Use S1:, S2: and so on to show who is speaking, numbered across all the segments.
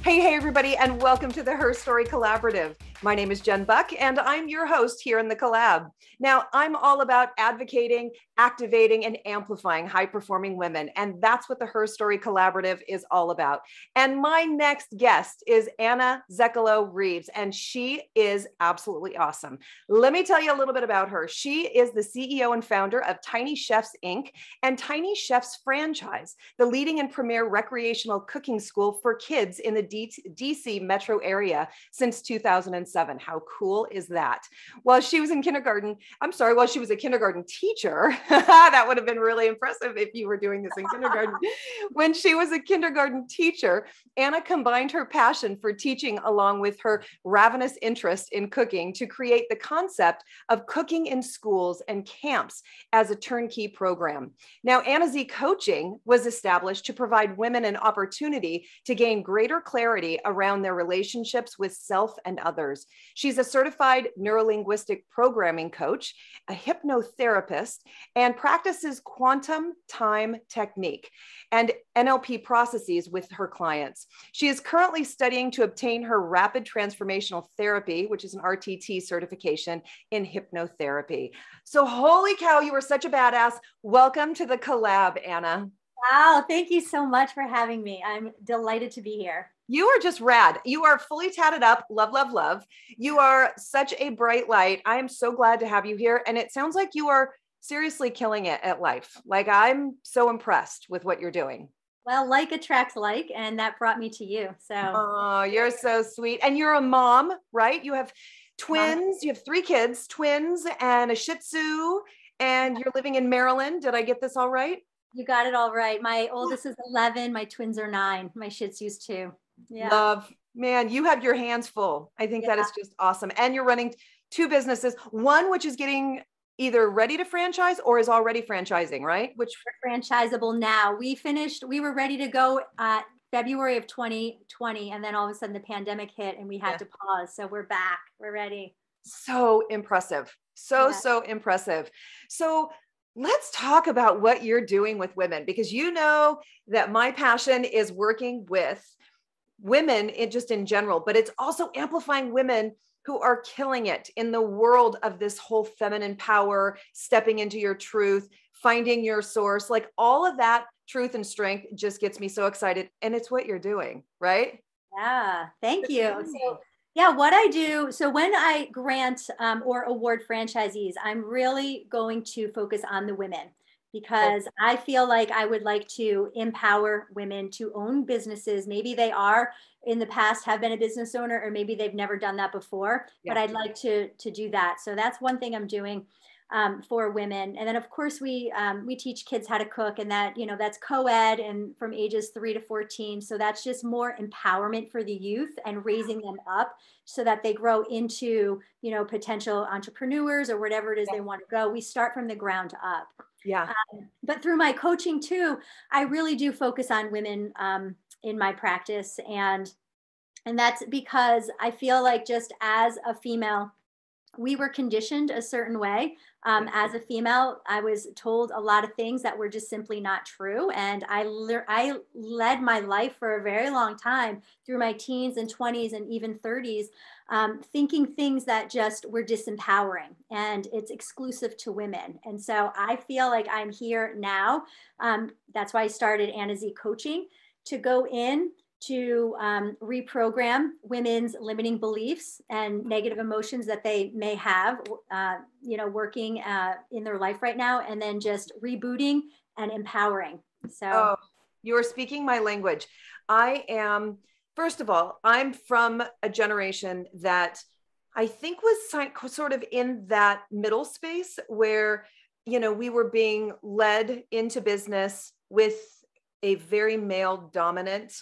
S1: Hey, everybody, and welcome to the HERstory Collaborative. My name is Jen Buck, and I'm your host here in the collab. Now, I'm all about advocating, activating, and amplifying high-performing women, and that's what the HERstory Collaborative is all about. And my next guest is Anna Zeccolo Reeves, and she is absolutely awesome. Let me tell you a little bit about her. She is the CEO and founder of Tiny Chefs, Inc. and Tiny Chefs Franchise, the leading and premier recreational cooking school for kids in the DC metro area since 2007. How cool is that? While she was a kindergarten teacher, that would have been really impressive if you were doing this in kindergarten. When she was a kindergarten teacher, Anna combined her passion for teaching along with her ravenous interest in cooking to create the concept of cooking in schools and camps as a turnkey program. Now, Anna Z Coaching was established to provide women an opportunity to gain greater clarity around their relationships with self and others. She's a certified neurolinguistic programming coach, a hypnotherapist, and practices quantum time technique and NLP processes with her clients. She is currently studying to obtain her Rapid Transformational Therapy, which is an RTT certification in hypnotherapy. So holy cow, you are such a badass. Welcome to the collab, Anna.
S2: Wow, thank you so much for having me. I'm delighted to be here.
S1: You are just rad. You are fully tatted up. Love, love, love. You are such a bright light. I am so glad to have you here. And it sounds like you are seriously killing it at life. Like, I'm so impressed with what you're doing.
S2: Well, like attracts like, and that brought me to you. So,
S1: oh, you're so sweet. And you're a mom, right? You have twins. You have 3 kids, twins and a Shih Tzu, and you're living in Maryland. Did I get this all right?
S2: You got it all right. My oldest is 11. My twins are 9. My Shih Tzu's 2.
S1: Yeah. Love, man, you have your hands full. I think that is just awesome. And you're running 2 businesses, one which is getting either ready to franchise or is already franchising, right? Which
S2: we're franchisable now. We were ready to go February of 2020. And then all of a sudden the pandemic hit and we had to pause. So we're back. We're ready.
S1: So impressive. So impressive. So let's talk about what you're doing with women, because you know that my passion is working with women just in general, but it's also amplifying women who are killing it in the world of this whole feminine power, stepping into your truth, finding your source, like all of that truth and strength just gets me so excited. And it's what you're doing, right?
S2: Yeah, thank you. So, yeah, what I do, so when I grant or award franchisees, I'm really going to focus on the women, because I feel like I would like to empower women to own businesses. Maybe they are in the past have been a business owner, or maybe they've never done that before, but I'd like to do that. So that's one thing I'm doing for women. And then of course we teach kids how to cook, and that, you know, that's co-ed and from ages 3 to 14. So that's just more empowerment for the youth and raising them up so that they grow into, you know, potential entrepreneurs or whatever it is they want to go. We start from the ground up.
S1: Yeah.
S2: But through my coaching too, I really do focus on women in my practice. And that's because I feel like just as a female, we were conditioned a certain way. As a female, I was told a lot of things that were just simply not true. And I led my life for a very long time through my teens and 20s and even 30s, thinking things that just were disempowering, and it's exclusive to women. And so I feel like I'm here now. That's why I started Anna Z Coaching, to go in to reprogram women's limiting beliefs and negative emotions that they may have, you know, working in their life right now, and then just rebooting and empowering. So
S1: you are speaking my language. First of all, I'm from a generation that I think was sort of in that middle space where, you know, we were being led into business with a very male dominant,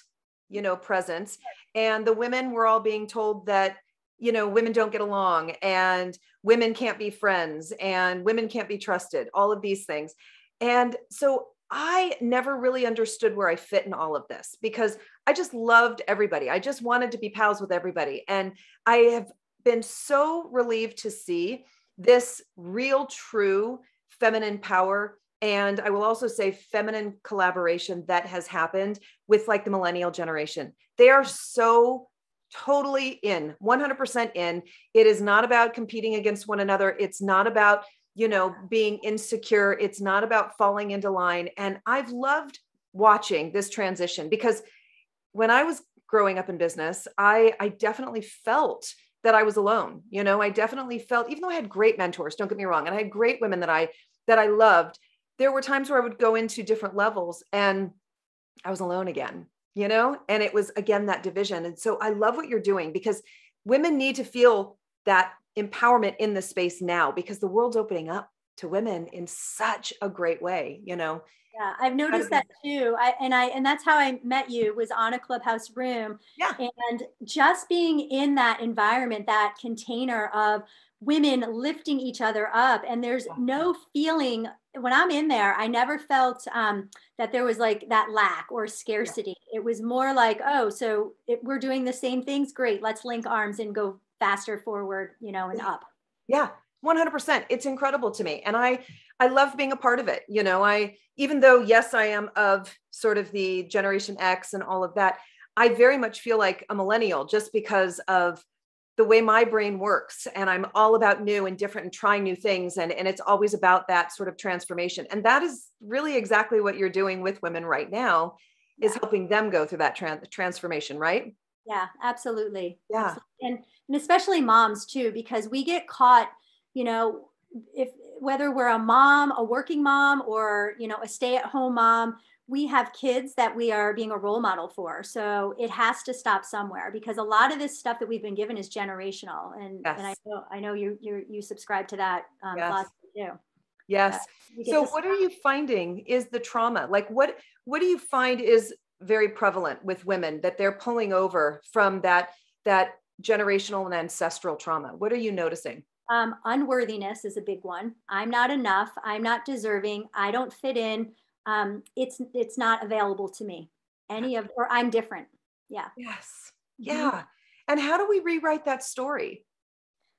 S1: you know, presence. And the women were all being told that, you know, women don't get along and women can't be friends and women can't be trusted, all of these things. And so I never really understood where I fit in all of this, because I just loved everybody. I just wanted to be pals with everybody. And I have been so relieved to see this real, true feminine power and I will also say feminine collaboration that has happened with like the millennial generation. They are so totally in, 100% in. It is not about competing against one another. It's not about, being insecure. It's not about falling into line. And I've loved watching this transition, because when I was growing up in business, I definitely felt that I was alone. I definitely felt, even though I had great mentors, don't get me wrong, and I had great women that I loved, there were times where I would go into different levels and I was alone again, and it was again, that division. And so I love what you're doing, because women need to feel that empowerment in the space now, because the world's opening up to women in such a great way,
S2: Yeah, I've noticed that too. And that's how I met you, was on a Clubhouse room.
S1: Yeah.
S2: And just being in that environment, that container of women lifting each other up. And there's no feeling, when I'm in there, I never felt that there was like that lack or scarcity. Yeah. It was more like, oh, so we're doing the same things. Great. Let's link arms and go faster forward, and up.
S1: Yeah. 100%. It's incredible to me. And I love being a part of it. Even though, yes, I am of sort of the Generation X and all of that, I very much feel like a millennial, just because of the way my brain works. And I'm all about new and different and trying new things. And it's always about that sort of transformation. And that is really exactly what you're doing with women right now, is helping them go through that transformation, right?
S2: Yeah, absolutely.
S1: Yeah.
S2: Absolutely. And especially moms too, because we get caught, if whether we're a mom, a working mom, or, a stay-at-home mom, we have kids that we are being a role model for. So it has to stop somewhere, because a lot of this stuff that we've been given is generational. And,
S1: yes.
S2: and I know you subscribe to that philosophy too.
S1: Yes. So what are you finding is the trauma? Like what do you find is very prevalent with women that they're pulling over from that generational and ancestral trauma? What are you noticing?
S2: Unworthiness is a big one. I'm not enough. I'm not deserving. I don't fit in. It's not available to me. Or I'm different. Yeah.
S1: Yes. Yeah. Mm-hmm. And how do we rewrite that story?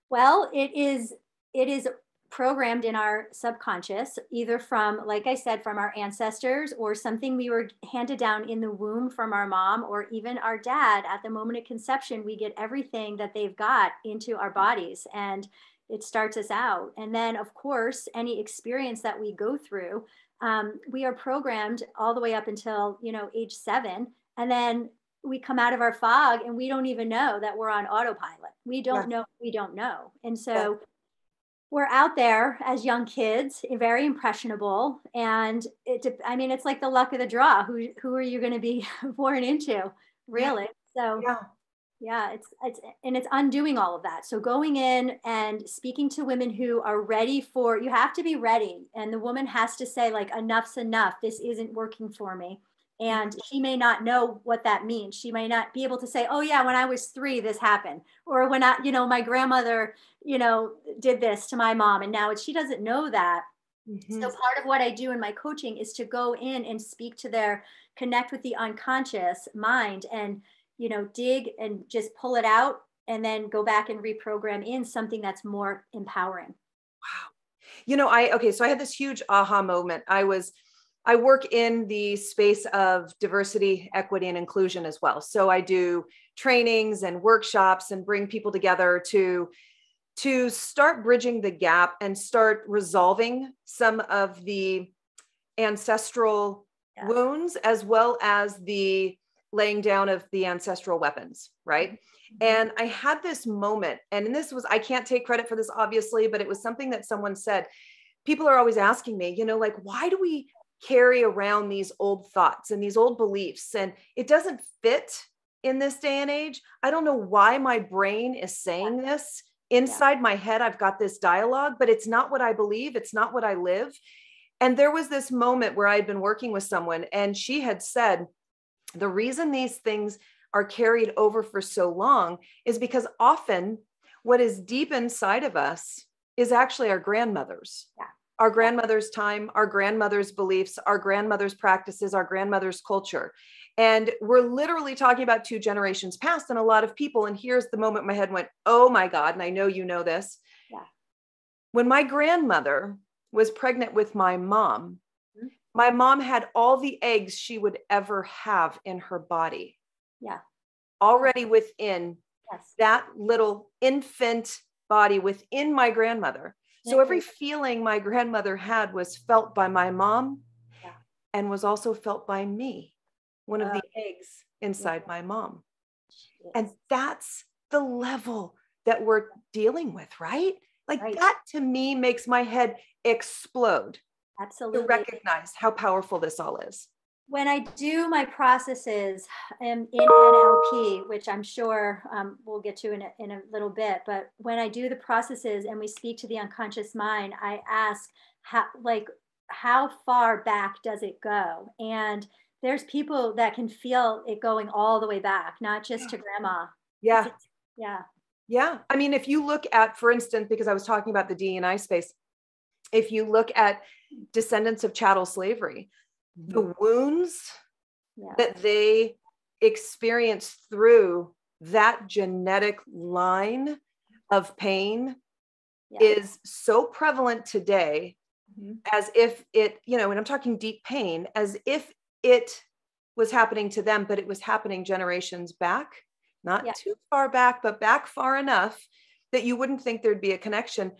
S2: Well, it is programmed in our subconscious, either from, like I said, from our ancestors, or something we were handed down in the womb from our mom, or even our dad. At the moment of conception, we get everything that they've got into our bodies, and it starts us out. And then, of course, any experience that we go through, we are programmed all the way up until, age 7. And then we come out of our fog and we don't even know that we're on autopilot. We don't know. And so we're out there as young kids, very impressionable. And it's like the luck of the draw. Who are you going to be born into, really? So it's undoing all of that. So going in and speaking to women who are ready you have to be ready. And the woman has to say, like, enough's enough. This isn't working for me. And she may not know what that means. She may not be able to say, oh yeah, when I was 3, this happened. Or when my grandmother, did this to my mom. And now she doesn't know that. Mm-hmm. So part of what I do in my coaching is to go in and connect with the unconscious mind, and, dig and just pull it out, and then go back and reprogram in something that's more empowering.
S1: Wow. So I had this huge aha moment. I work in the space of diversity, equity, and inclusion as well. So I do trainings and workshops and bring people together to start bridging the gap and start resolving some of the ancestral wounds, as well as the laying down of the ancestral weapons, right? Mm-hmm. And I had this moment, and I can't take credit for this, obviously, but it was something that someone said. People are always asking me, like, why do we carry around these old thoughts and these old beliefs? And it doesn't fit in this day and age. I don't know why my brain is saying this. Inside my head, I've got this dialogue, but it's not what I believe. It's not what I live. And there was this moment where I'd been working with someone, and she had said, the reason these things are carried over for so long is because often what is deep inside of us is actually our grandmothers. Yeah. Our grandmother's time, our grandmother's beliefs, our grandmother's practices, our grandmother's culture. And we're literally talking about 2 generations past, and a lot of people. And here's the moment my head went, oh my God. And I know you know this. Yeah. When my grandmother was pregnant with my mom, My mom had all the eggs she would ever have in her body.
S2: Yeah.
S1: Already within
S2: Yes.
S1: that little infant body within my grandmother. So every feeling my grandmother had was felt by my mom,
S2: yeah.
S1: and was also felt by me, one of the eggs inside
S2: yeah.
S1: my mom.
S2: Yes.
S1: And that's the level that we're dealing with, right? Like
S2: Right.
S1: that to me makes my head explode
S2: Absolutely.
S1: to recognize how powerful this all is.
S2: When I do my processes in NLP, which I'm sure we'll get to in a little bit, but when I do the processes and we speak to the unconscious mind, I ask how far back does it go? And there's people that can feel it going all the way back, not just to grandma.
S1: Yeah.
S2: Yeah.
S1: Yeah. I mean, if you look at, for instance, because I was talking about the D&I space, if you look at descendants of chattel slavery, the wounds that they experience through that genetic line of pain is so prevalent today, as if it, and I'm talking deep pain, as if it was happening to them, but it was happening generations back, not too far back, but back far enough that you wouldn't think there'd be a connection.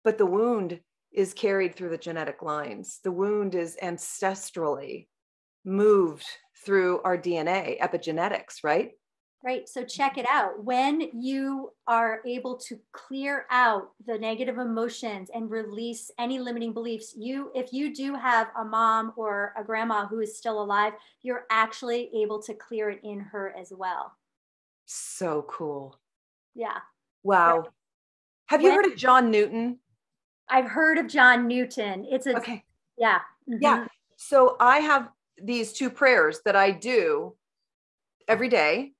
S1: But the wound is carried through the genetic lines. The wound is ancestrally moved through our DNA, epigenetics, right?
S2: Right. So check it out. When you are able to clear out the negative emotions and release any limiting beliefs, if you do have a mom or a grandma who is still alive, you're actually able to clear it in her as well.
S1: So cool.
S2: Yeah.
S1: Wow.
S2: Right.
S1: Have you heard of John Newton?
S2: I've heard of John Newton.
S1: Okay.
S2: Yeah.
S1: Yeah. So I have these two prayers that I do every day.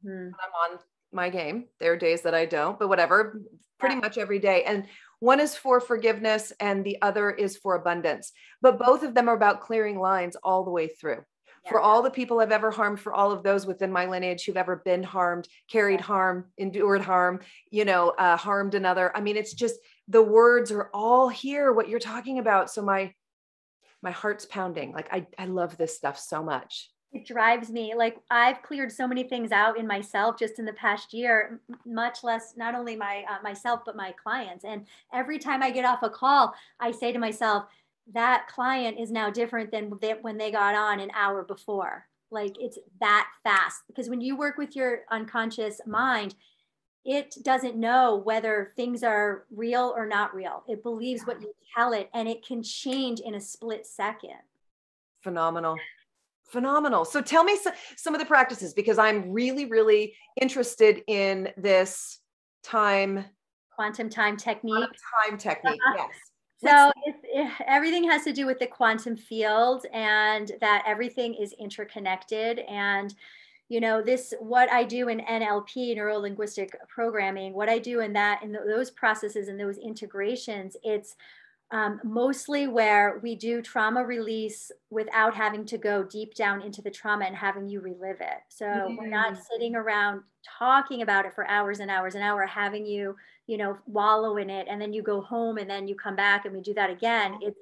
S1: I'm on my game. There are days that I don't, but whatever, pretty much every day. And one is for forgiveness and the other is for abundance. But both of them are about clearing lines all the way through. For all the people I've ever harmed, for all of those within my lineage who've ever been harmed, carried harm, endured harm, harmed another. I mean, it's just the words are all here, what you're talking about. So my heart's pounding. Like I love this stuff so much.
S2: It drives me. Like I've cleared so many things out in myself just in the past year, much less not only myself but my clients. And every time I get off a call, I say to myself, that client is now different than when they got on an hour before. Like it's that fast, because when you work with your unconscious mind, it doesn't know whether things are real or not real. It believes what you tell it, and it can change in a split second.
S1: Phenomenal. So tell me some of the practices, because I'm really, really interested in this
S2: quantum time technique.
S1: Yes.
S2: So everything has to do with the quantum field, and that everything is interconnected. And what I do in NLP, Neurolinguistic programming, what I do in those processes and those integrations, it's mostly where we do trauma release without having to go deep down into the trauma and having you relive it. So we're not sitting around talking about it for hours and hours and hours, having you, wallow in it. And then you go home and then you come back and we do that again. It's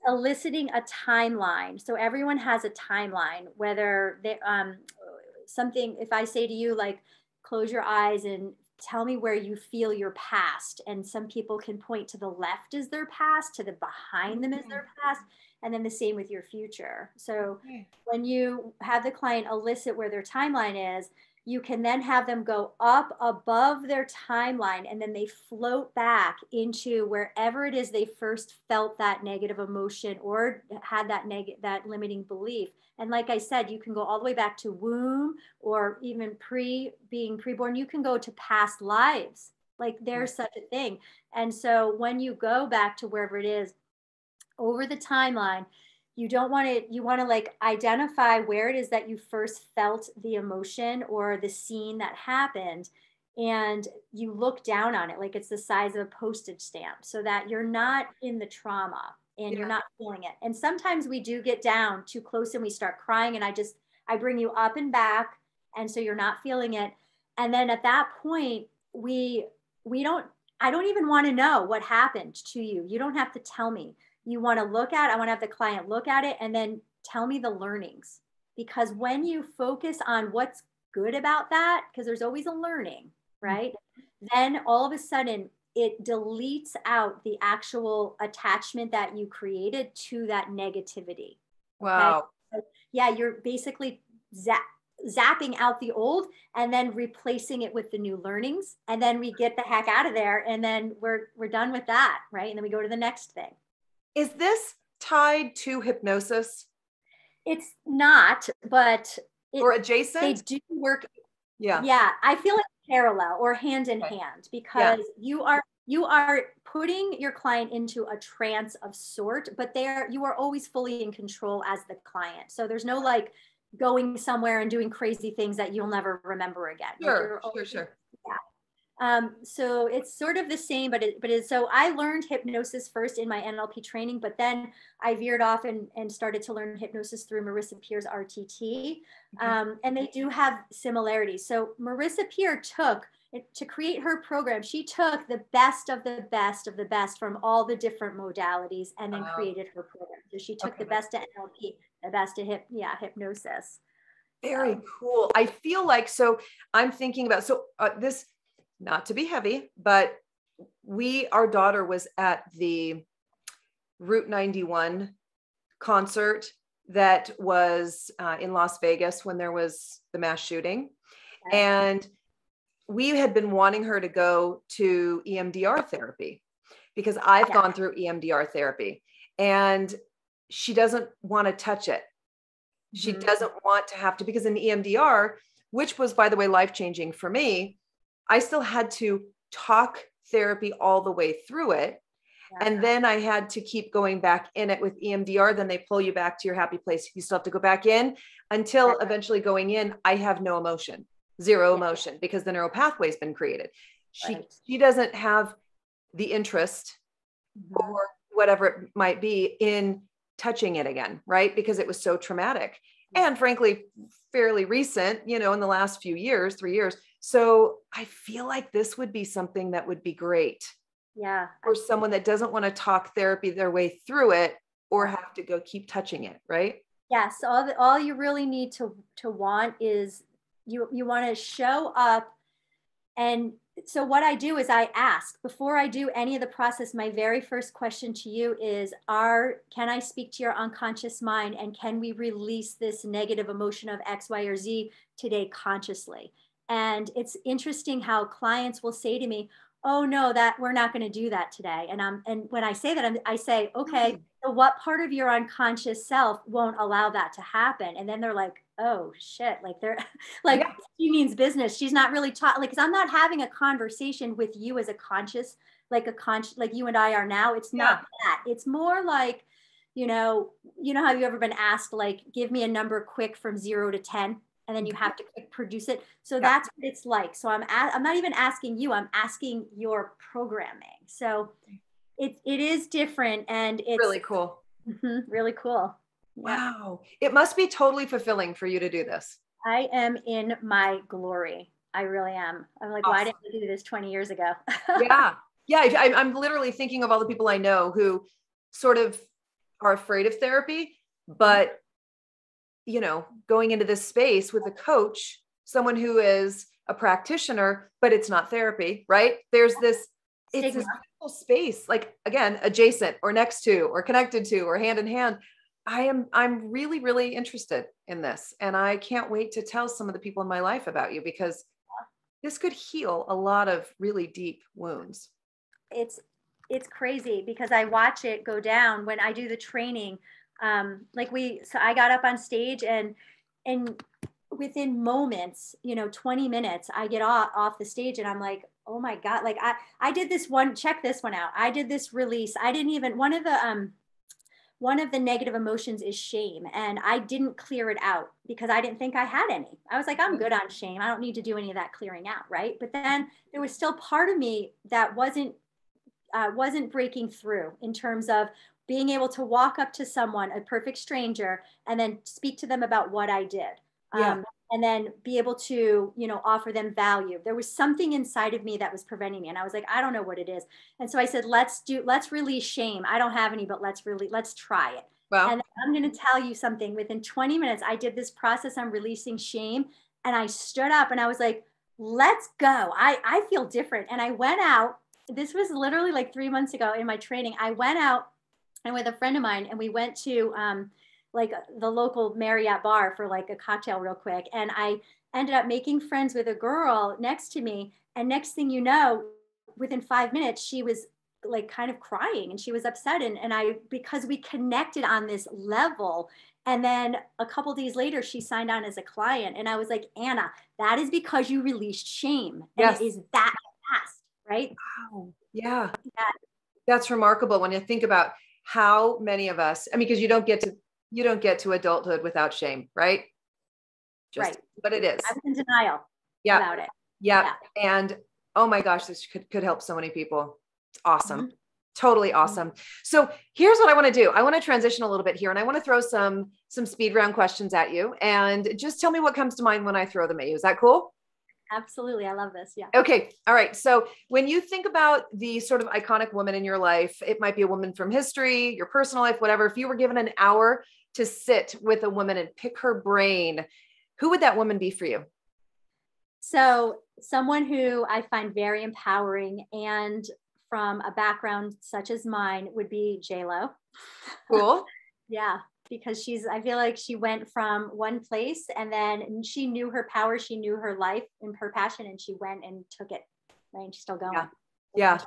S2: eliciting a timeline. So everyone has a timeline, whether they, something, if I say to you, like, close your eyes and tell me where you feel your past. And some people can point to the left as their past, to the behind them as their past, and then the same with your future. So when you have the client elicit where their timeline is, you can then have them go up above their timeline, and then they float back into wherever it is they first felt that negative emotion or had that limiting belief. And like I said, you can go all the way back to womb, or even being preborn. You can go to past lives. Like there's such a thing. And so when you go back to wherever it is over the timeline, you want to like identify where it is that you first felt the emotion or the scene that happened. And you look down on it like it's the size of a postage stamp, so that you're not in the trauma and you're not feeling it. And sometimes we do get down too close and we start crying, and I bring you up and back. And so you're not feeling it. And then at that point, I don't even want to know what happened to you. You don't have to tell me. I want to have the client look at it and then tell me the learnings. Because when you focus on what's good about that, because there's always a learning, right? Then all of a sudden it deletes out the actual attachment that you created to that negativity.
S1: Wow.
S2: Okay? So, yeah, you're basically zapping out the old and then replacing it with the new learnings. And then we get the heck out of there. And then we're done with that, right? And then we go to the next thing.
S1: Is this tied to hypnosis?
S2: It's not, but
S1: or adjacent?
S2: They do work.
S1: Yeah.
S2: Yeah. I feel like parallel or hand in hand, because you are putting your client into a trance of sort, but you are always fully in control as the client. So there's no like going somewhere and doing crazy things that you'll never remember again.
S1: Sure.
S2: Yeah. So it's sort of the same, so I learned hypnosis first in my NLP training, but then I veered off and started to learn hypnosis through Marissa Peer's RTT. And they do have similarities. So Marissa Peer to create her program, she took the best of the best of the best from all the different modalities and then created her program. So she took the best of NLP, the best of hypnosis.
S1: Very cool. I feel like, so I'm thinking about, this, not to be heavy, but our daughter was at the Route 91 concert that was in Las Vegas when there was the mass shooting. And we had been wanting her to go to EMDR therapy because I've gone through EMDR therapy, and she doesn't want to touch it. She doesn't want to have to, because in EMDR, which was, by the way, life-changing for me, I still had to talk therapy all the way through it. And then I had to keep going back in it with EMDR. Then they pull you back to your happy place. You still have to go back in until eventually going in, I have no emotion, zero emotion, because the neural pathway has been created. She doesn't have the interest or whatever it might be in touching it again, right? Because it was so traumatic and frankly, fairly recent, in the last few years, 3 years. So I feel like this would be something that would be great.
S2: Yeah.
S1: For someone that doesn't want to talk therapy their way through it or have to go keep touching it, right?
S2: Yes. All you really need to want is you want to show up. And so what I do is I ask, before I do any of the process, my very first question to you is, can I speak to your unconscious mind, and can we release this negative emotion of X, Y, or Z today consciously? And it's interesting how clients will say to me, oh no, that we're not going to do that today. And when I say that, I say, okay, so what part of your unconscious self won't allow that to happen? And then they're like, oh shit, like they're like, she means business. She's not really taught, like, because I'm not having a conversation with you as a conscious, like you and I are now. It's not that. It's more like, you know how you ever been asked, like, give me a number quick from 0 to 10. And then you have to produce it. So that's what it's like. So I'm not even asking you, I'm asking your programming. So it is different, and it's
S1: really cool.
S2: Really cool.
S1: Wow. It must be totally fulfilling for you to do this.
S2: I am in my glory. I really am. I'm like, why didn't I do this 20 years ago?
S1: Yeah. I'm literally thinking of all the people I know who sort of are afraid of therapy, but going into this space with a coach, someone who is a practitioner, but it's not therapy, right? There's it's this beautiful space, like, again, adjacent or next to or connected to or hand in hand. I'm really, really interested in this. And I can't wait to tell some of the people in my life about you, because this could heal a lot of really deep wounds.
S2: It's crazy because I watch it go down when I do the training. So I got up on stage and within moments, 20 minutes, I get off the stage and I'm like, oh my God, like I did this one, check this one out. I did this release. I didn't even, one of the negative emotions is shame. And I didn't clear it out because I didn't think I had any. I was like, I'm good on shame. I don't need to do any of that clearing out. Right. But then there was still part of me that wasn't breaking through in terms of being able to walk up to someone, a perfect stranger, and then speak to them about what I did. and then be able to, offer them value. There was something inside of me that was preventing me. And I was like, I don't know what it is. And so I said, let's release shame. I don't have any, but let's try it.
S1: Well,
S2: and I'm going to tell you something. Within 20 minutes, I did this process on releasing shame, and I stood up and I was like, let's go. I feel different. And I went out. This was literally like 3 months ago in my training. I went out and with a friend of mine, and we went to like the local Marriott bar for like a cocktail real quick. And I ended up making friends with a girl next to me. And next thing you know, within 5 minutes, she was like kind of crying and she was upset. And because we connected on this level. And then a couple of days later, she signed on as a client. And I was like, Anna, that is because you released shame. And
S1: yes.
S2: it is that fast, right?
S1: Wow. Yeah. That's remarkable when you think about how many of us, I mean, because you don't get to adulthood without shame, right? Just what it is.
S2: I was in denial about it.
S1: Yeah. And oh my gosh, this could help so many people. It's awesome. Totally awesome. So here's what I want to do. I want to transition a little bit here, and I want to throw some speed round questions at you, and just tell me what comes to mind when I throw them at you. Is that cool?
S2: Absolutely. I love this. Yeah.
S1: Okay. All right. So when you think about the sort of iconic woman in your life, it might be a woman from history, your personal life, whatever. If you were given an hour to sit with a woman and pick her brain, who would that woman be for you?
S2: So someone who I find very empowering and from a background such as mine would be J-Lo.
S1: Cool.
S2: Yeah, because I feel like she went from one place and then she knew her power, she knew her life and her passion, and she went and took it, right? And she's still going.
S1: Yeah.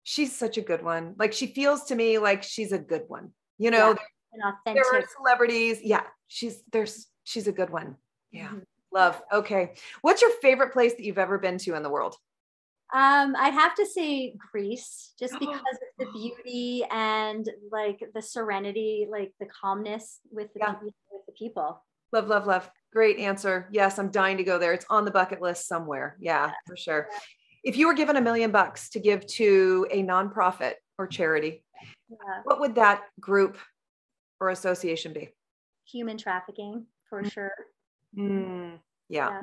S1: She's such a good one. Like, she feels to me like she's a good one, an authentic. There are celebrities. Yeah. She's a good one. Yeah. Mm-hmm. Love. Okay. What's your favorite place that you've ever been to in the world?
S2: I'd have to say Greece, just because of the beauty and like the serenity, like the calmness with the people.
S1: Love, love, love. Great answer. Yes, I'm dying to go there. It's on the bucket list somewhere. Yeah, for sure. Yeah. If you were given $1 million to give to a nonprofit or charity, what would that group or association be?
S2: Human trafficking, for sure.
S1: Yeah.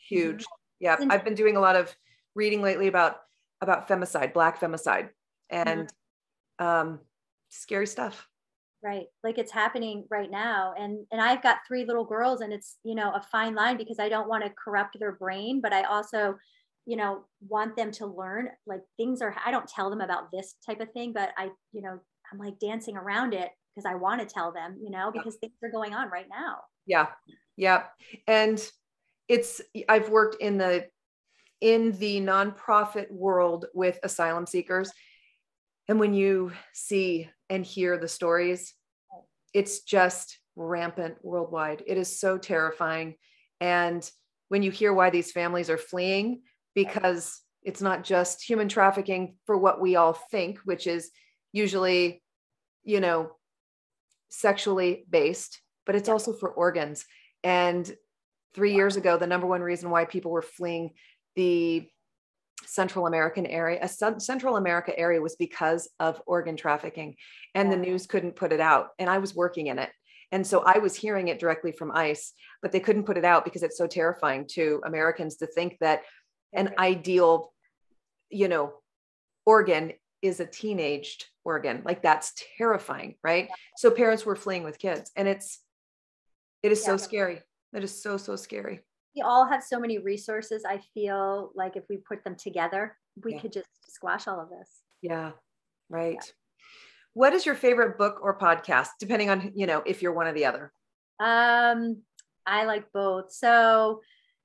S1: Huge. Yeah. I've been doing a lot of reading lately about femicide, Black femicide, and scary stuff.
S2: Right. Like, it's happening right now. And I've got 3 little girls, and it's, a fine line, because I don't want to corrupt their brain, but I also, want them to learn, like, I don't tell them about this type of thing, but I'm like dancing around it because I want to tell them, because things are going on right now. Yeah.
S1: Yeah. And I've worked in the nonprofit world with asylum seekers. And when you see and hear the stories, it's just rampant worldwide. It is so terrifying. And when you hear why these families are fleeing, because it's not just human trafficking for what we all think, which is usually, sexually based, but it's also for organs. And 3 years ago, the number one reason why people were fleeing the Central America area was because of organ trafficking, and the news couldn't put it out. And I was working in it. And so I was hearing it directly from ICE, but they couldn't put it out because it's so terrifying to Americans to think that an ideal, organ is a teenaged organ. Like, that's terrifying. Right. So parents were fleeing with kids, and it is so scary. It is so, so scary.
S2: We all have so many resources. I feel like if we put them together, we could just squash all of this.
S1: Yeah. Right. Yeah. What is your favorite book or podcast, depending on, if you're one or the other?
S2: I like both. So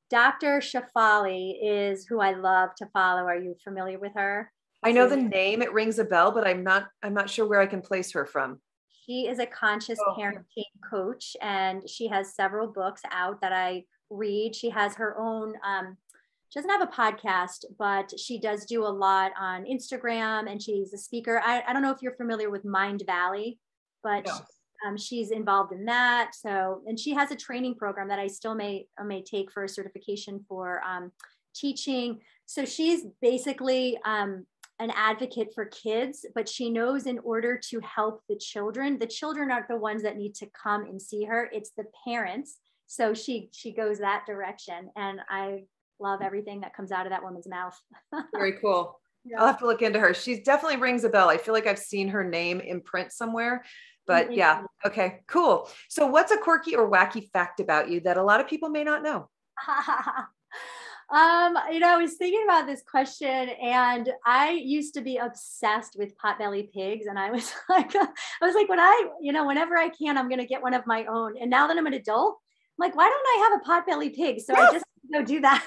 S2: Dr. Shefali is who I love to follow. Are you familiar with her?
S1: I know the name. It rings a bell, but I'm not sure where I can place her from.
S2: She is a conscious parenting coach, and she has several books out that I read. She has her own, she doesn't have a podcast, but she does do a lot on Instagram, and she's a speaker. I don't know if you're familiar with Mind Valley, but she's involved in that. So, and she has a training program that I still may take for a certification for teaching. So she's basically an advocate for kids, but she knows in order to help the children aren't the ones that need to come and see her. It's the parents So she goes that direction, and I love everything that comes out of that woman's mouth.
S1: Very cool.
S2: Yeah.
S1: I'll have to look into her. She definitely rings a bell. I feel like I've seen her name in print somewhere, but yeah. Okay, cool. So what's a quirky or wacky fact about you that a lot of people may not know?
S2: I was thinking about this question, and I used to be obsessed with potbelly pigs. And I was like, whenever I can, I'm going to get one of my own. And now that I'm an adult, I'm like, why don't I have a potbelly pig? So I just go do that.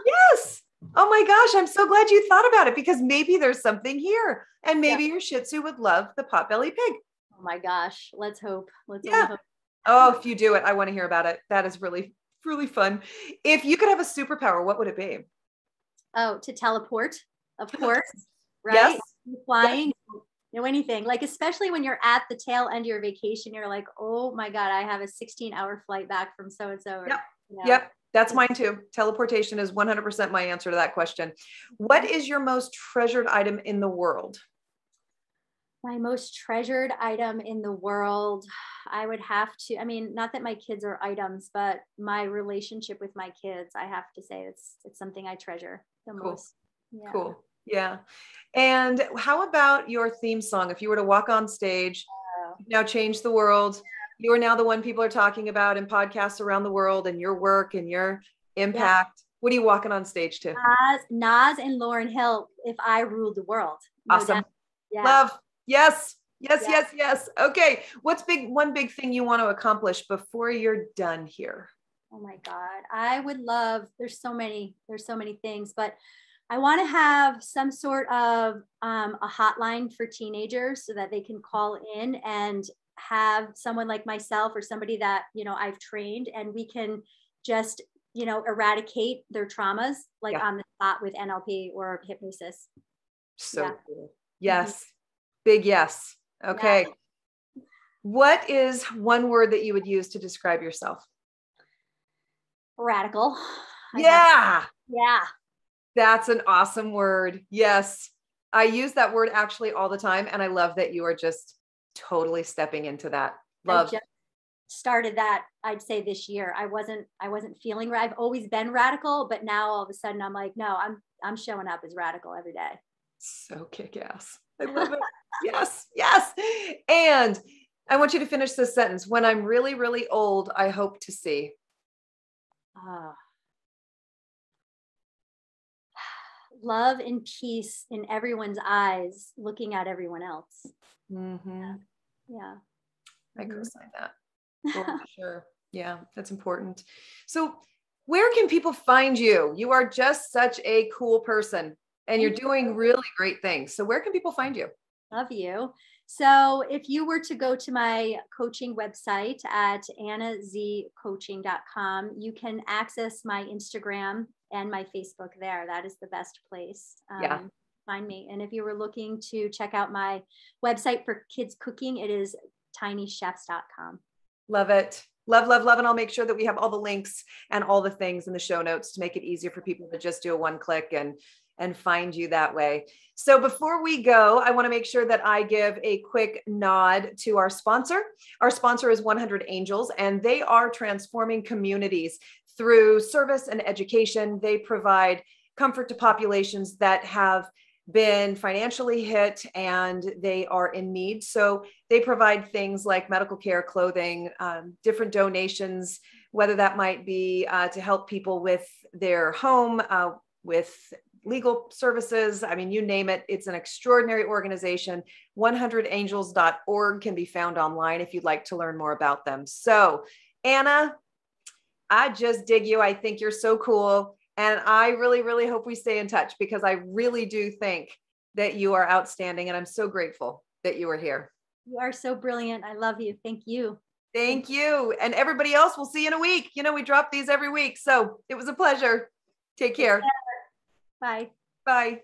S1: Yes. Oh my gosh. I'm so glad you thought about it, because maybe there's something here, and maybe your Shih Tzu would love the potbelly pig.
S2: Oh my gosh. Let's hope.
S1: Hope. Oh, if you do it, I want to hear about it. That is really, really fun. If you could have a superpower, what would it be?
S2: Oh, to teleport, of course. Right?
S1: Yes.
S2: Flying, anything. Like, especially when you're at the tail end of your vacation, you're like, oh my God, I have a 16-hour flight back from so-and-so.
S1: Yep. That's mine too. Teleportation is 100% my answer to that question. What is your most treasured item in the world?
S2: My most treasured item in the world, I would have to, not that my kids are items, but my relationship with my kids, I have to say it's something I treasure the most. Yeah.
S1: Cool. Yeah. And how about your theme song? If you were to walk on stage, now change the world, you are now the one people are talking about in podcasts around the world, and your work and your impact. What are you walking on stage to?
S2: Nas and Lauryn Hill, If I Ruled the World.
S1: Awesome. Love. Yes. Okay. What's one big thing you want to accomplish before you're done here?
S2: Oh my God. I would love, there's so many things, but I want to have some sort of a hotline for teenagers so that they can call in and have someone like myself or somebody that, I've trained, and we can just, eradicate their traumas, like on the spot with NLP or hypnosis.
S1: So cool. Yes. Big yes. Okay. Yeah. What is one word that you would use to describe yourself?
S2: Radical.
S1: Yeah.
S2: Yeah.
S1: That's an awesome word. Yes. I use that word actually all the time. And I love that you are just totally stepping into that. Love.
S2: I just started that, I'd say this year. I wasn't feeling, I've always been radical, but now all of a sudden I'm like, no, I'm showing up as radical every day.
S1: So kick-ass. I love it. Yes. And I want you to finish this sentence. When I'm really, really old, I hope to see.
S2: Love and peace in everyone's eyes, looking at everyone else.
S1: Mm-hmm.
S2: Yeah.
S1: I co-sign that. For sure. Yeah, that's important. So where can people find you? You are just such a cool person, and you're doing really great things. So where can people find you?
S2: Love you. So if you were to go to my coaching website at annazcoaching.com, you can access my Instagram and my Facebook there. That is the best place. Find me. And if you were looking to check out my website for kids cooking, it is tinychefs.com.
S1: Love it. Love. And I'll make sure that we have all the links and all the things in the show notes to make it easier for people to just do a one click and find you that way. So before we go, I want to make sure that I give a quick nod to our sponsor. Our sponsor is 100 Angels, and they are transforming communities through service and education. They provide comfort to populations that have been financially hit and they are in need. So they provide things like medical care, clothing, different donations, whether that might be to help people with their home, with legal services. I mean, you name it. It's an extraordinary organization. 100angels.org can be found online if you'd like to learn more about them. So Anna, I just dig you. I think you're so cool. And I really, really hope we stay in touch, because I really do think that you are outstanding. And I'm so grateful that you are here.
S2: You are so brilliant. I love you. Thank you.
S1: Thank you. And everybody else, we'll see you in a week. We drop these every week. So it was a pleasure. Take care.
S2: Bye.
S1: Bye.